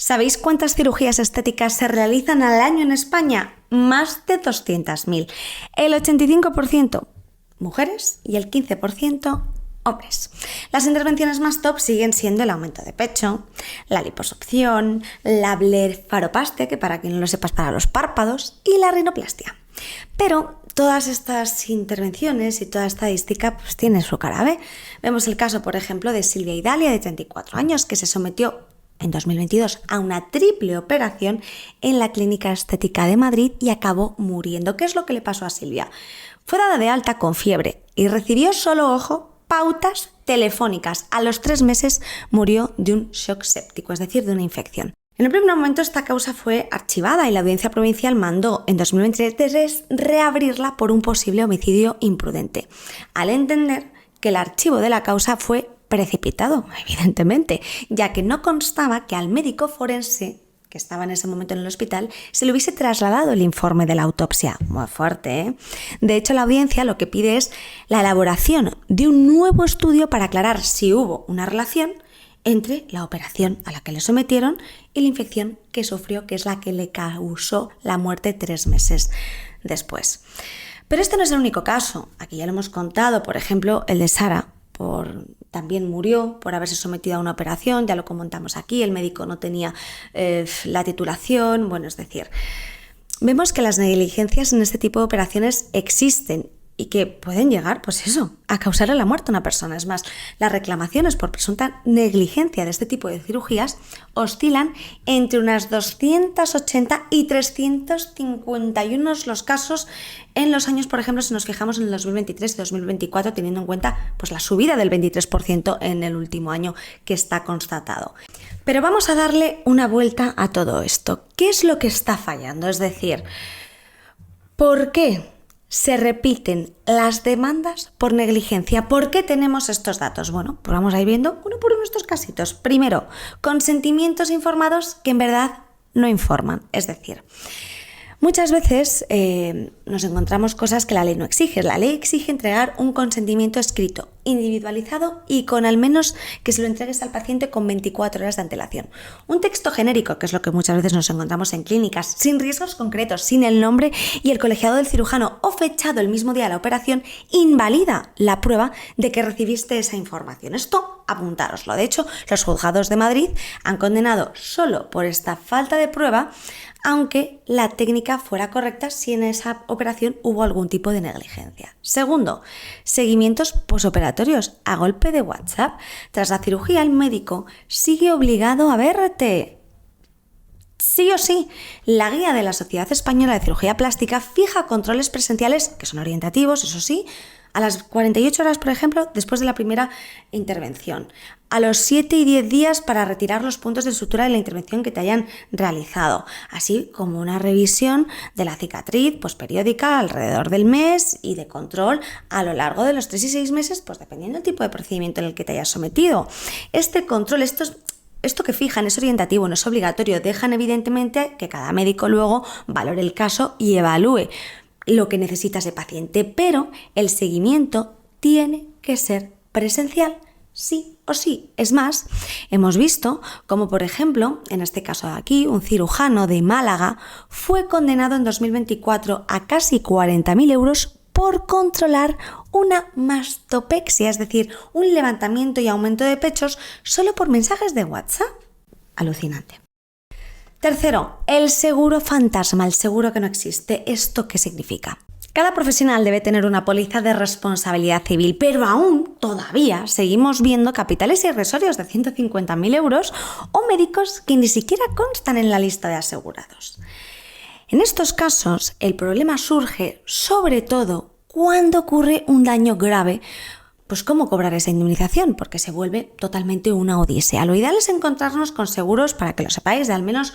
¿Sabéis cuántas cirugías estéticas se realizan al año en España? Más de 200.000. El 85% mujeres y el 15% hombres. Las intervenciones más top siguen siendo el aumento de pecho, la liposucción, la blefaroplastia, que para quien no lo sepa es para los párpados, y la rinoplastia. Pero todas estas intervenciones y toda estadística pues tiene su cara B. Vemos el caso, por ejemplo, de Silvia Idalia, de 34 años, que se sometió en 2022 a una triple operación en la Clínica Estética de Madrid y acabó muriendo. ¿Qué es lo que le pasó a Silvia? Fue dada de alta con fiebre y recibió solo, ojo, pautas telefónicas. A los 3 meses murió de un shock séptico, es decir, de una infección. En el primer momento esta causa fue archivada y la Audiencia Provincial mandó en 2023 reabrirla por un posible homicidio imprudente, al entender que el archivo de la causa fue precipitado, evidentemente, ya que no constaba que al médico forense que estaba en ese momento en el hospital se le hubiese trasladado el informe de la autopsia. Muy fuerte, ¿eh? De hecho, la audiencia lo que pide es la elaboración de un nuevo estudio para aclarar si hubo una relación entre la operación a la que le sometieron y la infección que sufrió, que es la que le causó la muerte 3 meses después. Pero este no es el único caso. Aquí ya lo hemos contado, por ejemplo, el de Sara. También murió por haberse sometido a una operación, ya lo comentamos aquí, el médico no tenía la titulación, es decir, vemos que las negligencias en este tipo de operaciones existen y que pueden llegar, a causarle la muerte a una persona. Es más, las reclamaciones por presunta negligencia de este tipo de cirugías oscilan entre unas 280 y 351 los casos en los años, por ejemplo, si nos fijamos en el 2023 y 2024, teniendo en cuenta la subida del 23% en el último año que está constatado. Pero vamos a darle una vuelta a todo esto. ¿Qué es lo que está fallando? Es decir, ¿por qué se repiten las demandas por negligencia? ¿Por qué tenemos estos datos? Pues vamos a ir viendo uno por uno estos casitos. Primero, consentimientos informados que en verdad no informan. Es decir, muchas veces nos encontramos cosas que la ley no exige. La ley exige entregar un consentimiento escrito, individualizado y con al menos que se lo entregues al paciente con 24 horas de antelación. Un texto genérico, que es lo que muchas veces nos encontramos en clínicas, sin riesgos concretos, sin el nombre y el colegiado del cirujano o fechado el mismo día de la operación, invalida la prueba de que recibiste esa información. Esto apuntároslo. De hecho, los juzgados de Madrid han condenado solo por esta falta de prueba, aunque la técnica fuera correcta si en esa operación hubo algún tipo de negligencia. Segundo, seguimientos posoperatorios a golpe de WhatsApp. Tras la cirugía, el médico sigue obligado a verte. Sí o sí, la guía de la Sociedad Española de Cirugía Plástica fija controles presenciales, que son orientativos, eso sí, a las 48 horas, por ejemplo, después de la primera intervención, a los 7 y 10 días para retirar los puntos de sutura de la intervención que te hayan realizado, así como una revisión de la cicatriz periódica alrededor del mes y de control a lo largo de los 3 y 6 meses, dependiendo del tipo de procedimiento en el que te hayas sometido. Este control, esto que fijan es orientativo, no es obligatorio, dejan evidentemente que cada médico luego valore el caso y evalúe lo que necesita ese paciente, pero el seguimiento tiene que ser presencial, sí o sí. Es más, hemos visto como, por ejemplo, en este caso de aquí, un cirujano de Málaga fue condenado en 2024 a casi 40.000 euros por controlar una mastopexia, es decir, un levantamiento y aumento de pechos solo por mensajes de WhatsApp. Alucinante. Tercero, el seguro fantasma, el seguro que no existe. ¿Esto qué significa? Cada profesional debe tener una póliza de responsabilidad civil, pero aún todavía seguimos viendo capitales irrisorios de 150.000 euros o médicos que ni siquiera constan en la lista de asegurados. En estos casos, el problema surge sobre todo cuando ocurre un daño grave. ¿Cómo cobrar esa indemnización? Porque se vuelve totalmente una odisea. Lo ideal es encontrarnos con seguros, para que lo sepáis, de al menos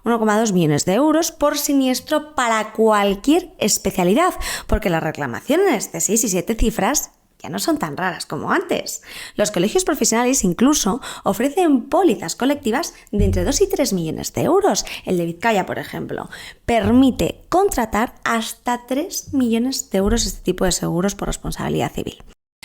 1,2 millones de euros por siniestro para cualquier especialidad, porque las reclamaciones de 6 y 7 cifras ya no son tan raras como antes. Los colegios profesionales incluso ofrecen pólizas colectivas de entre 2 y 3 millones de euros. El de Vizcaya, por ejemplo, permite contratar hasta 3 millones de euros este tipo de seguros por responsabilidad civil.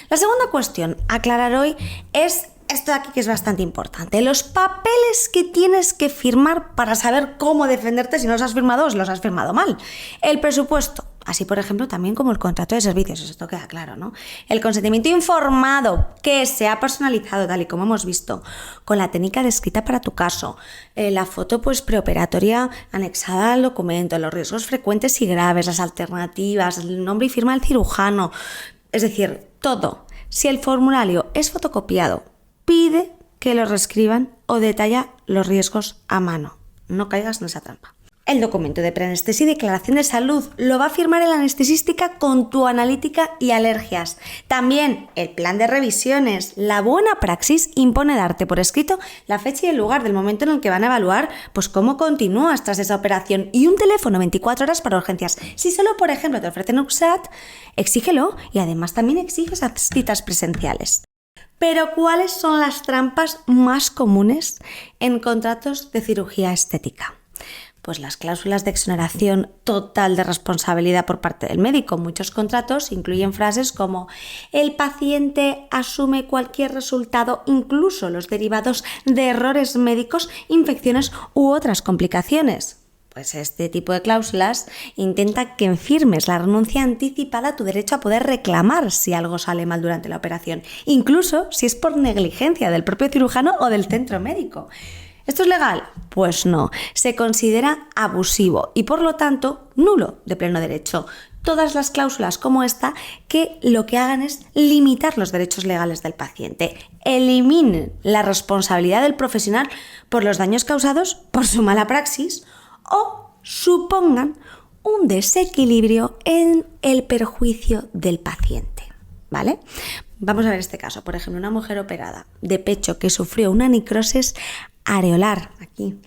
La segunda cuestión a aclarar hoy es esto de aquí que es bastante importante. Los papeles que tienes que firmar para saber cómo defenderte si no los has firmado o si los has firmado mal. El presupuesto. Así, por ejemplo, también como el contrato de servicios, esto queda claro, ¿no? El consentimiento informado, que sea personalizado, tal y como hemos visto, con la técnica descrita para tu caso, la foto preoperatoria anexada al documento, los riesgos frecuentes y graves, las alternativas, el nombre y firma del cirujano, es decir, todo. Si el formulario es fotocopiado, pide que lo reescriban o detalla los riesgos a mano. No caigas en esa trampa. El documento de preanestesia y declaración de salud lo va a firmar el anestesista con tu analítica y alergias. También el plan de revisiones. La buena praxis impone darte por escrito la fecha y el lugar del momento en el que van a evaluar pues cómo continúas tras esa operación y un teléfono 24 horas para urgencias. Si solo, por ejemplo, te ofrecen UXAT, exígelo y además también exige esas citas presenciales. Pero ¿cuáles son las trampas más comunes en contratos de cirugía estética? Pues las cláusulas de exoneración total de responsabilidad por parte del médico. Muchos contratos incluyen frases como el paciente asume cualquier resultado, incluso los derivados de errores médicos, infecciones u otras complicaciones. Pues este tipo de cláusulas intenta que firmes la renuncia anticipada a tu derecho a poder reclamar si algo sale mal durante la operación, incluso si es por negligencia del propio cirujano o del centro médico. ¿Esto es legal? Pues no, se considera abusivo y por lo tanto nulo de pleno derecho. Todas las cláusulas como esta que lo que hagan es limitar los derechos legales del paciente, eliminen la responsabilidad del profesional por los daños causados por su mala praxis o supongan un desequilibrio en el perjuicio del paciente, ¿vale? Vamos a ver este caso, por ejemplo, una mujer operada de pecho que sufrió una necrosis areolar, aquí.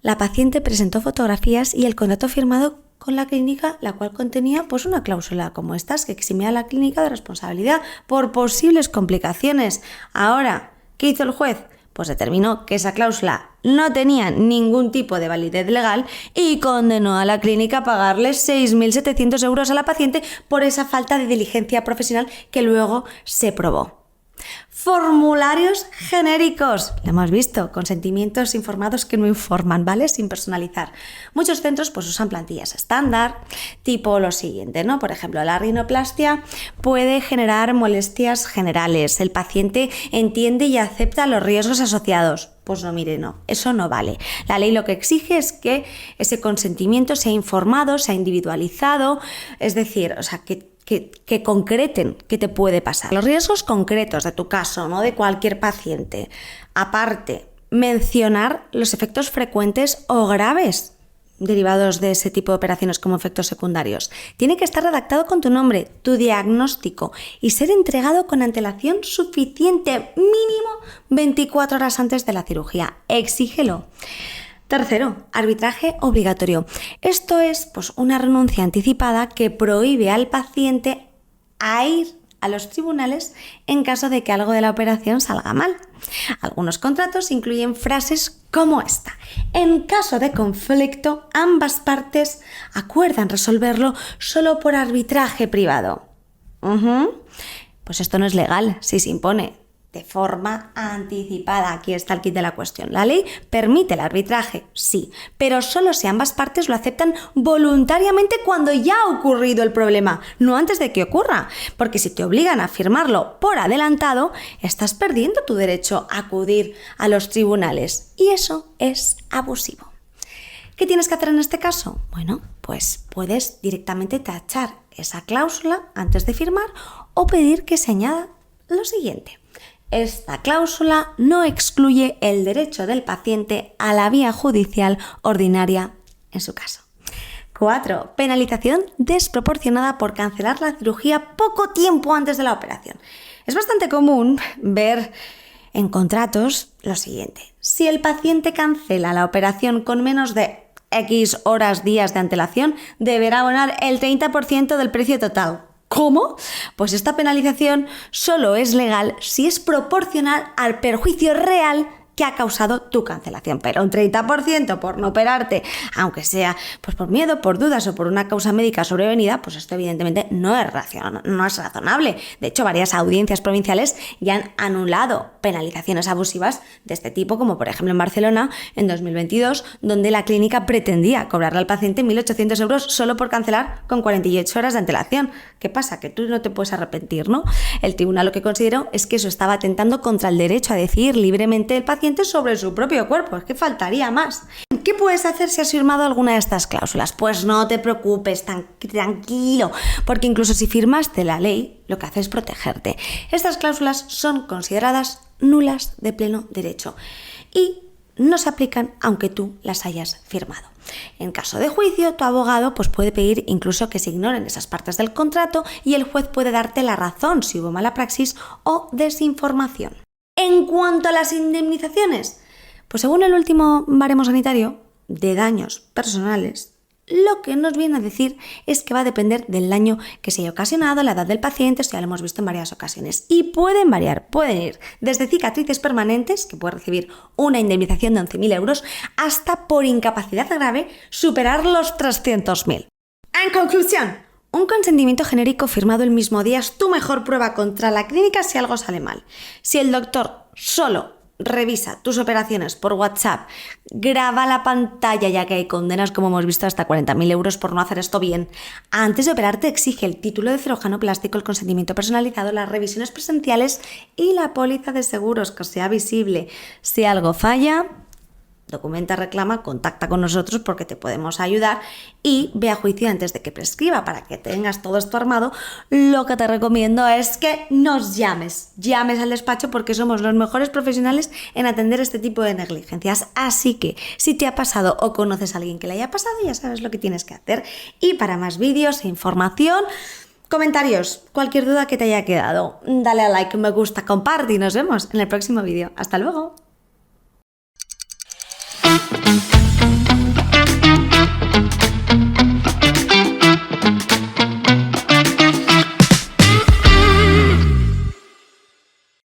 La paciente presentó fotografías y el contrato firmado con la clínica, la cual contenía pues una cláusula como estas que eximía a la clínica de responsabilidad por posibles complicaciones. Ahora, ¿qué hizo el juez? Pues determinó que esa cláusula no tenía ningún tipo de validez legal y condenó a la clínica a pagarle 6.700 euros a la paciente por esa falta de diligencia profesional que luego se probó. Formularios genéricos, lo hemos visto, consentimientos informados que no informan, ¿vale? Sin personalizar. Muchos centros pues usan plantillas estándar, tipo lo siguiente, ¿no? Por ejemplo, la rinoplastia puede generar molestias generales. El paciente entiende y acepta los riesgos asociados. Pues no, mire, no, eso no vale. La ley lo que exige es que ese consentimiento sea informado, sea individualizado, es decir, o sea, que concreten qué te puede pasar. Los riesgos concretos de tu caso, no de cualquier paciente. Aparte, mencionar los efectos frecuentes o graves derivados de ese tipo de operaciones como efectos secundarios. Tiene que estar redactado con tu nombre, tu diagnóstico y ser entregado con antelación suficiente, mínimo 24 horas antes de la cirugía. Exígelo. Tercero, arbitraje obligatorio. Esto es pues, una renuncia anticipada que prohíbe al paciente a ir a los tribunales en caso de que algo de la operación salga mal. Algunos contratos incluyen frases como esta. En caso de conflicto, ambas partes acuerdan resolverlo solo por arbitraje privado. Pues esto no es legal si se impone de forma anticipada. Aquí está el kit de la cuestión. La ley permite el arbitraje, sí, pero solo si ambas partes lo aceptan voluntariamente cuando ya ha ocurrido el problema, no antes de que ocurra, porque si te obligan a firmarlo por adelantado, estás perdiendo tu derecho a acudir a los tribunales y eso es abusivo. ¿Qué tienes que hacer en este caso? Bueno, pues puedes directamente tachar esa cláusula antes de firmar o pedir que se añada lo siguiente. Esta cláusula no excluye el derecho del paciente a la vía judicial ordinaria en su caso. 4. Penalización desproporcionada por cancelar la cirugía poco tiempo antes de la operación. Es bastante común ver en contratos lo siguiente. Si el paciente cancela la operación con menos de X horas, días de antelación, deberá abonar el 30% del precio total. ¿Cómo? Pues esta penalización solo es legal si es proporcional al perjuicio real que ha causado tu cancelación, pero un 30% por no operarte, aunque sea pues por miedo, por dudas o por una causa médica sobrevenida, pues esto evidentemente no es razonable. De hecho, varias audiencias provinciales ya han anulado penalizaciones abusivas de este tipo, como por ejemplo en Barcelona en 2022, donde la clínica pretendía cobrarle al paciente 1.800 euros solo por cancelar con 48 horas de antelación. ¿Qué pasa? Que tú no te puedes arrepentir, ¿no? El tribunal lo que consideró es que eso estaba atentando contra el derecho a decidir libremente el paciente sobre su propio cuerpo. Es que faltaría más. ¿Qué puedes hacer si has firmado alguna de estas cláusulas? Pues no te preocupes, tranquilo, porque incluso si firmaste la ley, lo que hace es protegerte. Estas cláusulas son consideradas nulas de pleno derecho y no se aplican aunque tú las hayas firmado. En caso de juicio, tu abogado pues puede pedir incluso que se ignoren esas partes del contrato y el juez puede darte la razón si hubo mala praxis o desinformación. En cuanto a las indemnizaciones, pues según el último baremo sanitario de daños personales, lo que nos viene a decir es que va a depender del daño que se haya ocasionado, la edad del paciente, esto ya lo hemos visto en varias ocasiones. Y pueden variar, pueden ir desde cicatrices permanentes, que puede recibir una indemnización de 11.000 euros, hasta por incapacidad grave superar los 300.000. En conclusión, un consentimiento genérico firmado el mismo día es tu mejor prueba contra la clínica si algo sale mal. Si el doctor solo revisa tus operaciones por WhatsApp, graba la pantalla, ya que hay condenas, como hemos visto, hasta 40.000 euros por no hacer esto bien. Antes de operarte exige el título de cirujano plástico, el consentimiento personalizado, las revisiones presenciales y la póliza de seguros, que sea visible. Si algo falla, documenta, reclama, contacta con nosotros porque te podemos ayudar y ve a juicio antes de que prescriba. Para que tengas todo esto armado, lo que te recomiendo es que nos llames al despacho porque somos los mejores profesionales en atender este tipo de negligencias. Así que si te ha pasado o conoces a alguien que le haya pasado, ya sabes lo que tienes que hacer. Y para más vídeos e información, comentarios, cualquier duda que te haya quedado, dale a like, me gusta, comparte y nos vemos en el próximo vídeo. ¡Hasta luego!